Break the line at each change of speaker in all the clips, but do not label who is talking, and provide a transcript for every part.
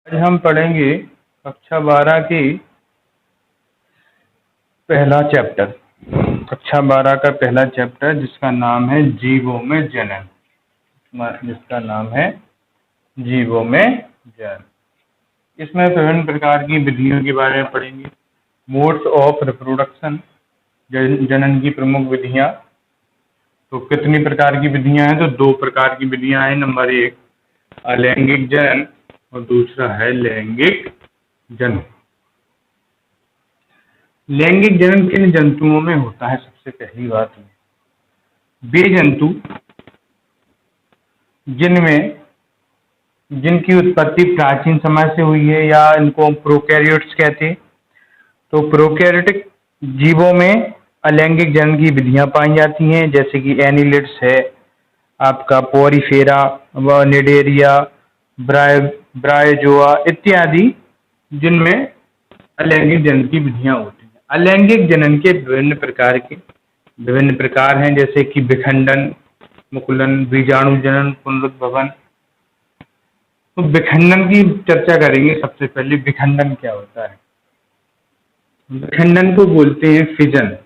आज हम पढ़ेंगे कक्षा 12 की पहला चैप्टर। कक्षा 12 का पहला चैप्टर जिसका नाम है जीवों में जनन। जिसका नाम है जीवों में जनन। इसमें विभिन्न प्रकार की विधियों के बारे में पढ़ेंगे। मोड्स ऑफ रिप्रोडक्शन, जनन की प्रमुख विधियां। तो कितनी प्रकार की विधियां हैं? तो दो प्रकार की विधियां हैं। नंबर 1 अलैंगिक जनन और दूसरा है लैंगिक जनन। लैंगिक जनन किन जंतुओं में होता है? सबसे पहली बात वे जंतु जिनकी उत्पत्ति प्राचीन समय से हुई है या इनको हम प्रोकैरियोट्स कहते हैं। तो प्रोकैरियोटिक जीवों में अलैंगिक जनन की विधियां पाई जाती हैं, जैसे कि एनिलिड्स है, आपका पोरिफेरा व निडेरिया, ब्रायोजोआ इत्यादि, जिनमें अलैंगिक जनन की विधियां होती हैं। अलैंगिक जनन के विभिन्न प्रकार हैं, जैसे कि विखंडन, मुकुलन, बीजाणु जनन, पुनरुद्भवन। तो विखंडन की चर्चा करेंगे। सबसे पहले विखंडन क्या होता है? विखंडन को बोलते हैं फिजन,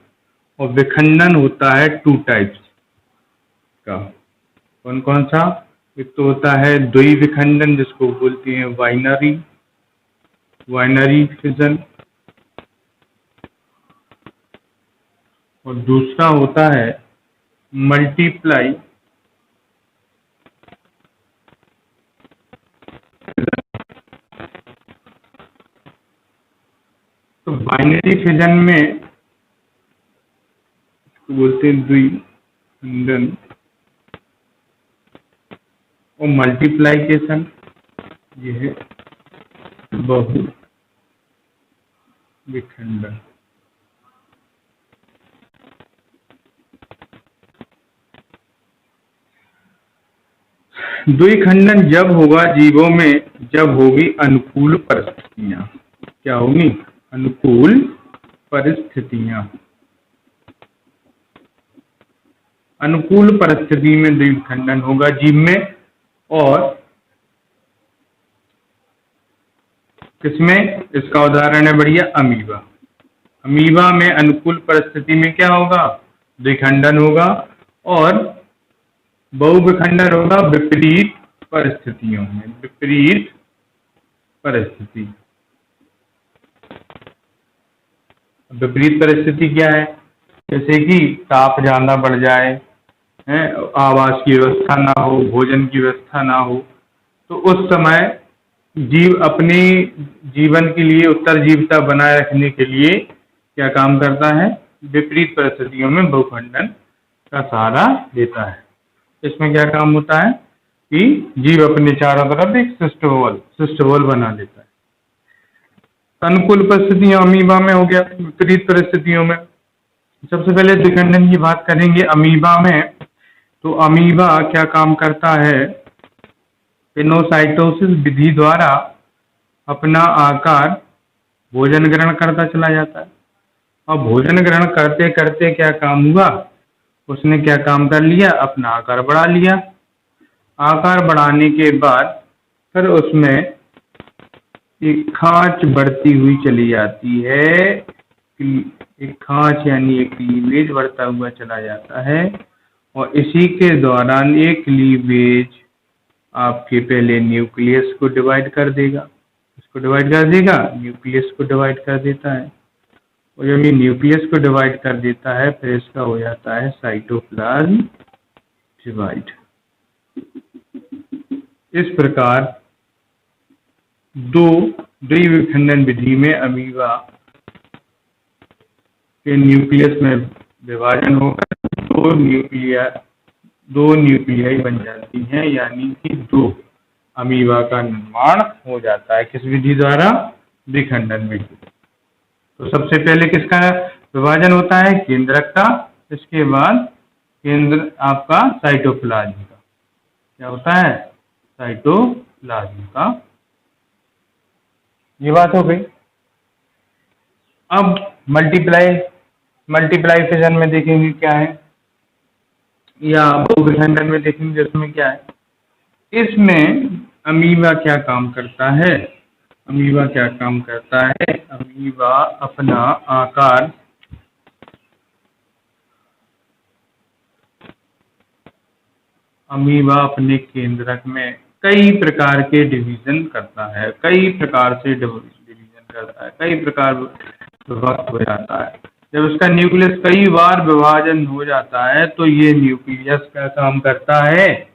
और विखंडन होता है 2 टाइप्स का। कौन कौन सा? एक तो होता है द्वि विखंडन, जिसको बोलते हैं वाइनरी फिजन, और दूसरा होता है मल्टीप्लाई तो बाइनरी फिजन में इसको बोलते हैं द्विखंडन, और मल्टीप्लाइकेशन ये है बहु विखंडन। द्विखंडन जब होगा जीवों में जब होगी अनुकूल परिस्थितियां। क्या होगी? अनुकूल परिस्थितियां। अनुकूल परिस्थिति में द्विखंडन होगा जीव में। और किसमें? इसका उदाहरण है बढ़िया अमीबा। अमीबा में अनुकूल परिस्थिति में क्या होगा? द्विखंडन होगा, और बहुविखंडन होगा विपरीत परिस्थितियों में। विपरीत परिस्थिति। विपरीत परिस्थिति क्या है? जैसे कि ताप ज्यादा बढ़ जाए, आवास की व्यवस्था ना हो, भोजन की व्यवस्था ना हो, तो उस समय जीव अपने जीवन के लिए, उत्तरजीविता बनाए रखने के लिए क्या काम करता है? विपरीत परिस्थितियों में बहुखंडन का सहारा लेता है। इसमें क्या काम होता है कि जीव अपने चारों तरफ एक सिस्ट वॉल बना लेता है। अनुकूल परिस्थितियां अमीबा में हो गया। विपरीत परिस्थितियों में सबसे पहले द्विखंडन की बात करेंगे अमीबा में। तो अमीबा क्या काम करता है? पिनोसाइटोसिस विधि द्वारा अपना आकार भोजन ग्रहण करता चला जाता है। और भोजन ग्रहण करते करते क्या काम हुआ? उसने क्या काम कर लिया? अपना आकार बढ़ा लिया। आकार बढ़ाने के बाद फिर उसमें एक खांच बढ़ती हुई चली जाती है। एक खांच यानी एक क्लीवेज बढ़ता हुआ चला जाता है, और इसी के दौरान एक क्लीवेज आपके पहले न्यूक्लियस को डिवाइड कर देगा। इसको डिवाइड कर देगा, न्यूक्लियस को डिवाइड कर देता है। और जब ये न्यूक्लियस को डिवाइड कर देता है, फिर इसका हो जाता है साइटोप्लाज्म डिवाइड। इस प्रकार द्विविखंडन विधि में अमीबा के न्यूक्लियस में विभाजन होकर दो न्यूक्लियाई बन जाती हैं, यानी कि 2 अमीबा का निर्माण हो जाता है। किस विधि द्वारा? द्विखंडन विधि। तो सबसे पहले किसका विभाजन होता है? केंद्रक का। इसके बाद केंद्र आपका साइटोप्लाज्म का। क्या होता है? साइटोप्लाज्म का। ये बात हो गई। अब मल्टीप्लाई फिजन में देखेंगे क्या है, या बहुविखंडन में देखेंगे जिसमें क्या है। इसमें अमीबा क्या काम करता है? अमीबा क्या काम करता है? अमीबा अपना आकार अमीबा अपने केंद्रक में कई प्रकार के डिवीजन करता है, कई प्रकार से डिवीजन करता है, कई प्रकार विभक्त हो जाता है। जब उसका न्यूक्लियस कई बार विभाजन हो जाता है तो ये न्यूक्लियस क्या काम करता है?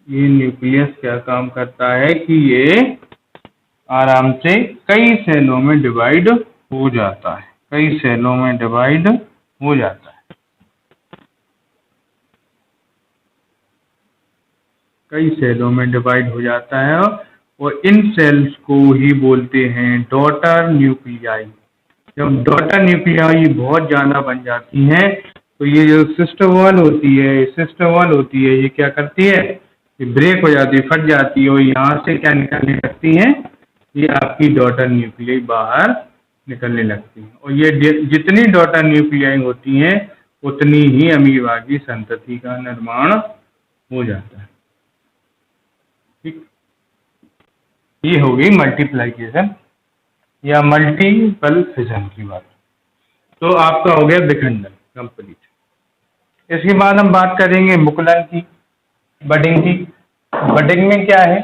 ये न्यूक्लियस क्या काम करता है कि ये आराम से कई सेलों में डिवाइड हो जाता है, कई सेलों में डिवाइड हो जाता है, कई सेलों में डिवाइड हो जाता है। और इन सेल्स को ही बोलते हैं डॉटर न्यूक्लियाई। जब डॉटर न्यूक्लियाई बहुत ज़्यादा बन जाती हैं तो ये जो सिस्टर वॉल होती है, सिस्टर वॉल होती है, ये क्या करती है? ये ब्रेक हो जाती है, फट जाती है और यहाँ से क्या निकलने लगती है? ये आपकी डॉटर न्यूक्लियाई बाहर निकलने लगती है। और ये जितनी डॉटर न्यूक्लियाई होती हैं उतनी ही अमीबा की संतति का निर्माण हो जाता है। ठीक, ये होगी मल्टीप्लिकेशन या मल्टीपल फिजन की बात। तो आपका हो गया विखंडन कंप्लीट। इसके बाद हम बात करेंगे मुकुलन की, बडिंग की। बडिंग में क्या है?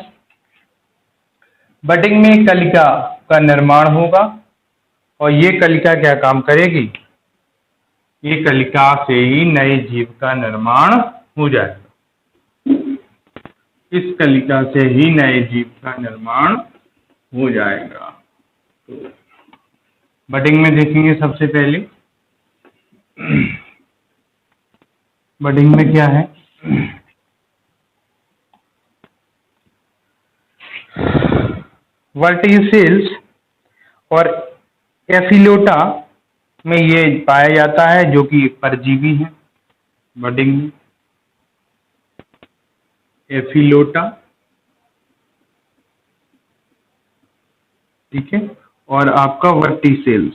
बडिंग में कलिका का निर्माण होगा और ये कलिका क्या काम करेगी? ये कलिका से ही नए जीव का निर्माण हो जाएगा। इस कलिका से ही नए जीव का निर्माण हो जाएगा। तो बडिंग में देखेंगे सबसे पहले बडिंग में क्या है? वर्टिसेल्स और एफिलोटा में ये पाया जाता है, जो कि एक परजीवी है। बडिंग में एफिलोटा, ठीक है, और आपका वर्टिसेल्स,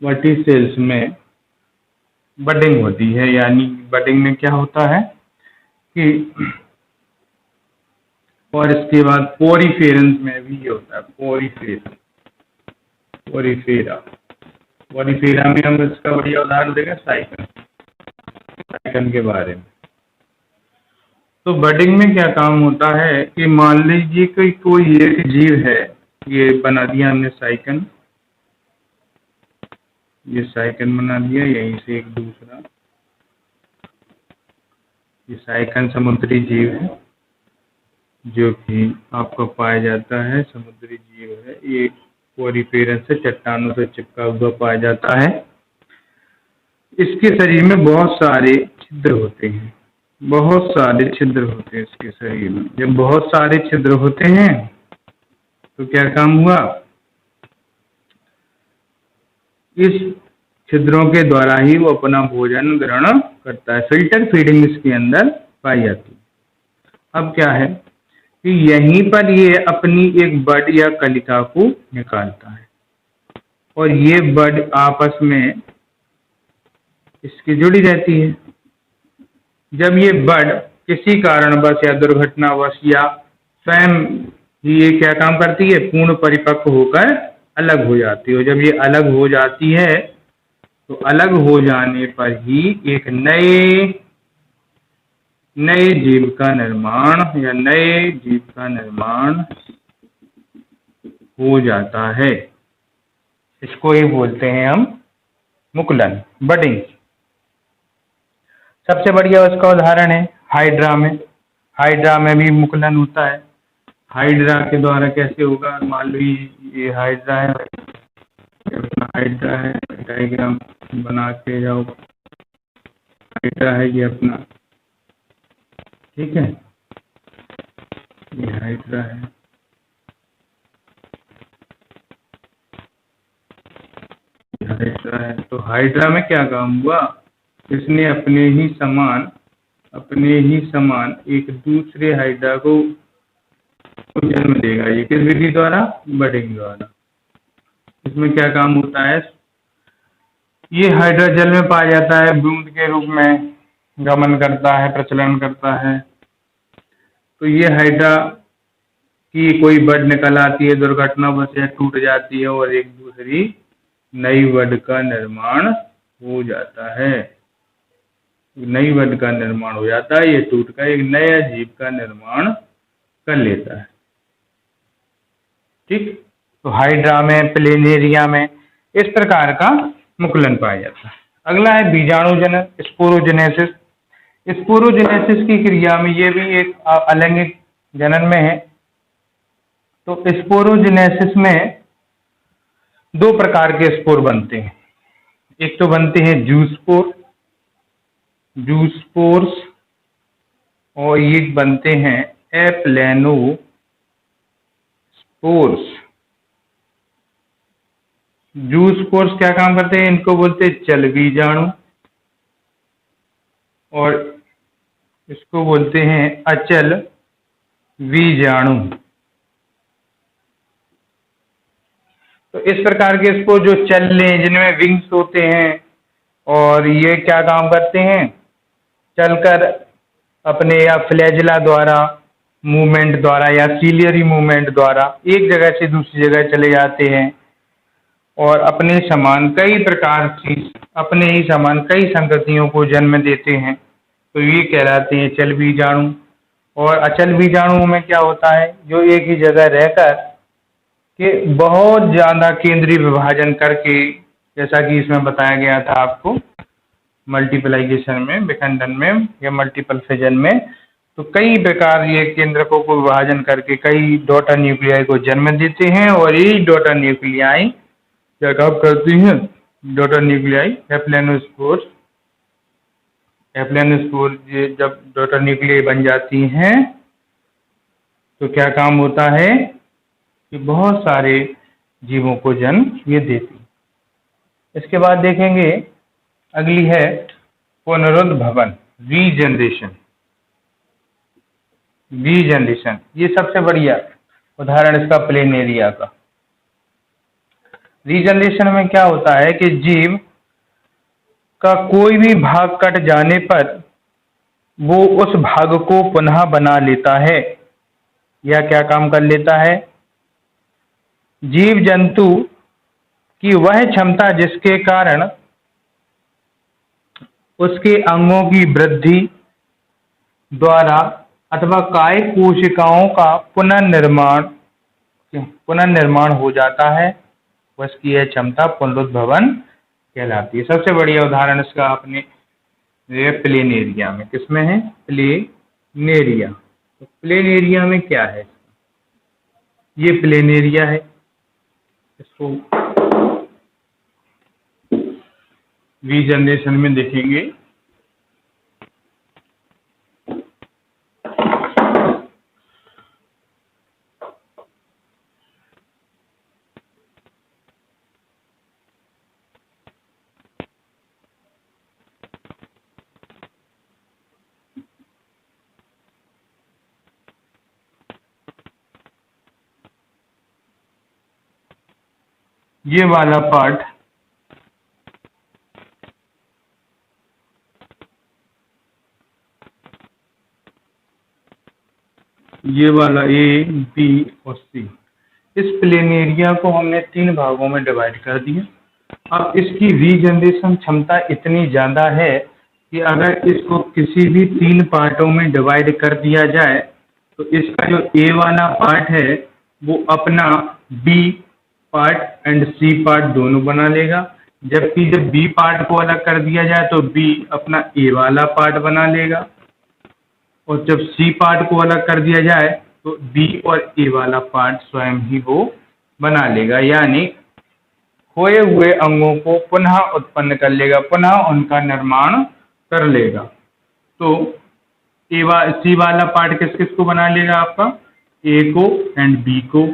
वर्टिसेल्स में बडिंग होती है। यानी बडिंग में क्या होता है कि, और इसके बाद पोरीफेरेंस में भी ये होता है, पोरीफेरा में हम इसका बढ़िया उदाहरण देंगे साइकन के बारे में। तो बडिंग में क्या काम होता है कि मान लीजिए कि कोई एक जीव है, ये बना दिया हमने साइकन, ये साइकन बना दिया, यहीं से एक दूसरा, ये साइकन समुद्री जीव है जो कि आपको पाया जाता है, समुद्री जीव है। ये पोरीफेरस से चट्टानों से चिपका हुआ पाया जाता है। इसके शरीर में बहुत सारे छिद्र होते हैं, बहुत सारे छिद्र होते हैं इसके शरीर में। जब बहुत सारे छिद्र होते हैं तो क्या काम हुआ? इस छिद्रों के द्वारा ही वो अपना भोजन ग्रहण करता है। फिल्टर फीडिंग इसके अंदर पाई जाती है। अब क्या है कि यहीं पर ये अपनी एक बड या कलिका को निकालता है और ये बड आपस में इसकी जुड़ी रहती है। जब ये बड किसी कारणवश या दुर्घटनावश या स्वयं ये क्या काम करती है? पूर्ण परिपक्व होकर अलग हो जाती है। और जब ये अलग हो जाती है तो अलग हो जाने पर ही एक नए जीव का निर्माण या नए जीव का निर्माण हो जाता है। इसको ही बोलते हैं हम मुकुलन, बडिंग। सबसे बढ़िया उसका उदाहरण है हाइड्रा में। हाइड्रा में भी मुकुलन होता है। हाइड्रा के द्वारा कैसे होगा? मान लो ये हाइड्रा है, हाइड्रा है, डायग्राम बना के जाओ। हाइड्रा है ये अपना, ठीक है, ये हाइड्रा है, ये हाइड्रा है। तो हाइड्रा में क्या काम हुआ? इसने अपने ही समान एक दूसरे हाइड्रा को जन्म देगा। ये किस विधि द्वारा? बडिंग द्वारा। इसमें क्या काम होता है? ये हाइड्रा जल में पाया जाता है बूंद के रूप में, गमन करता है, प्रचलन करता है। तो ये हाइड्रा की कोई बड निकल आती है दुर्घटनावश या टूट जाती है और एक दूसरी नई बड का निर्माण हो जाता है। नई बड का निर्माण हो जाता है, ये टूट कर एक नया जीव का निर्माण कर लेता है। ठीक, तो हाइड्रा में, प्लेनेरिया में इस प्रकार का मुकुलन पाया जाता है। अगला है बीजाणुजनन, स्पोरोजेनेसिस। स्पोरोजेनेसिस की क्रिया में ये भी एक अलैंगिक जनन में है। तो स्पोरोजेनेसिस में दो प्रकार के स्पोर बनते हैं। एक तो बनते हैं जूस्पोर, जूस्पोर्स, और ये बनते हैं एप्लेनोस्पोर्स। जूस्पोर्स क्या काम करते हैं? इनको बोलते हैं चल बीजाणु, और इसको बोलते हैं अचल बीजाणु। तो इस प्रकार के इसको जो चल लें, जिनमें विंग्स होते हैं, और ये क्या काम करते हैं? चलकर अपने या फ्लैजिला द्वारा मूवमेंट द्वारा या सीलियरी मूवमेंट द्वारा एक जगह से दूसरी जगह चले जाते हैं और अपने समान कई प्रकार की, अपने ही समान कई संततियों को जन्म देते हैं। तो ये कहलाते हैं चल बीजाणु। और अचल बीजाणु में क्या होता है? जो एक ही जगह रहकर के बहुत ज़्यादा केंद्रीय विभाजन करके, जैसा कि इसमें बताया गया था आपको मल्टीप्लाइजेशन में, विखंडन में या मल्टीपल फिजन में, तो कई प्रकार ये केंद्रकों को विभाजन करके कई डॉटर न्यूक्लियाई को जन्म देते हैं। और ये डॉटर न्यूक्लियाई क्या काम करती हैं? डॉटर न्यूक्लियाई हैप्लेनोस्पोर्स, हैप्लेनोस्पोर जब डॉटर न्यूक्लियाई बन जाती हैं तो क्या काम होता है कि बहुत सारे जीवों को जन्म ये देती। इसके बाद देखेंगे, अगली है पुनरुद्भवन, रीजनरेशन। रीजनरेशन ये सबसे बढ़िया उदाहरण इसका प्लेनेरिया का। रीजनरेशन में क्या होता है कि जीव का कोई भी भाग कट जाने पर वो उस भाग को पुनः बना लेता है, या क्या काम कर लेता है? जीव जंतु की वह क्षमता जिसके कारण उसके अंगों की वृद्धि द्वारा अथवा काय कोशिकाओं का पुनर्निर्माण हो जाता है, उसकी यह क्षमता पुनरुद्भवन कहलाती है। सबसे बढ़िया उदाहरण इसका आपने प्लेनेरिया में, किसमें है? प्लेनेरिया। तो प्लेनेरिया में क्या है? ये प्लेनेरिया है, इसको रीजनरेशन में देखेंगे। ये वाला पार्ट ये वाला ए, बी और सी, इस प्लेनेरिया को हमने 3 भागों में डिवाइड कर दिया। अब इसकी रीजनरेशन क्षमता इतनी ज़्यादा है कि अगर इसको किसी भी 3 पार्टों में डिवाइड कर दिया जाए तो इसका जो ए वाला पार्ट है वो अपना B part and C part दोनों बना लेगा, जबकि जब बी पार्ट को अलग कर दिया जाए तो बी अपना ए वाला पार्ट बना लेगा, और जब सी पार्ट को अलग कर दिया जाए तो बी और ए वाला पार्ट स्वयं ही वो बना लेगा। यानी खोए हुए अंगों को पुनः उत्पन्न कर लेगा, पुनः उनका निर्माण कर लेगा। तो सी वाला पार्ट किस किस को बना लेगा? आपका ए को एंड बी को,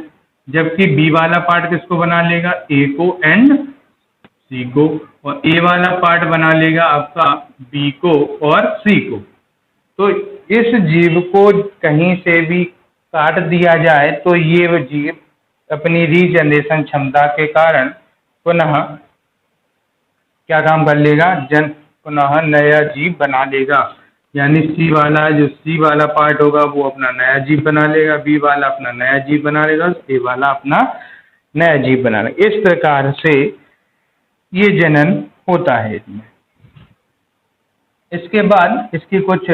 जबकि बी वाला पार्ट किसको बना लेगा? ए को एंड सी को, और ए वाला पार्ट बना लेगा आपका बी को और सी को। तो इस जीव को कहीं से भी काट दिया जाए तो ये जीव अपनी रीजनरेशन क्षमता के कारण पुनः क्या काम कर लेगा? पुनः नया जीव बना लेगा। यानी सी वाला, जो सी वाला पार्ट होगा वो अपना नया जीव बना लेगा, बी वाला अपना नया जीव बना लेगा, ए वाला अपना नया जीव बना लेगा। इस प्रकार से ये जनन होता है इसमें। इसके बाद इसकी कुछ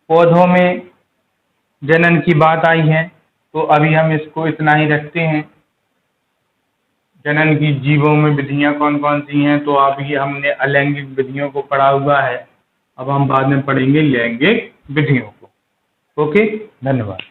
पौधों में जनन की बात आई है, तो अभी हम इसको इतना ही रखते हैं। जनन की जीवों में विधियां कौन कौन सी हैं, तो अभी हमने अलैंगिक विधियों को पढ़ा हुआ है, अब हम बाद में पढ़ेंगे लैंगिक विधियों को। ओके, धन्यवाद।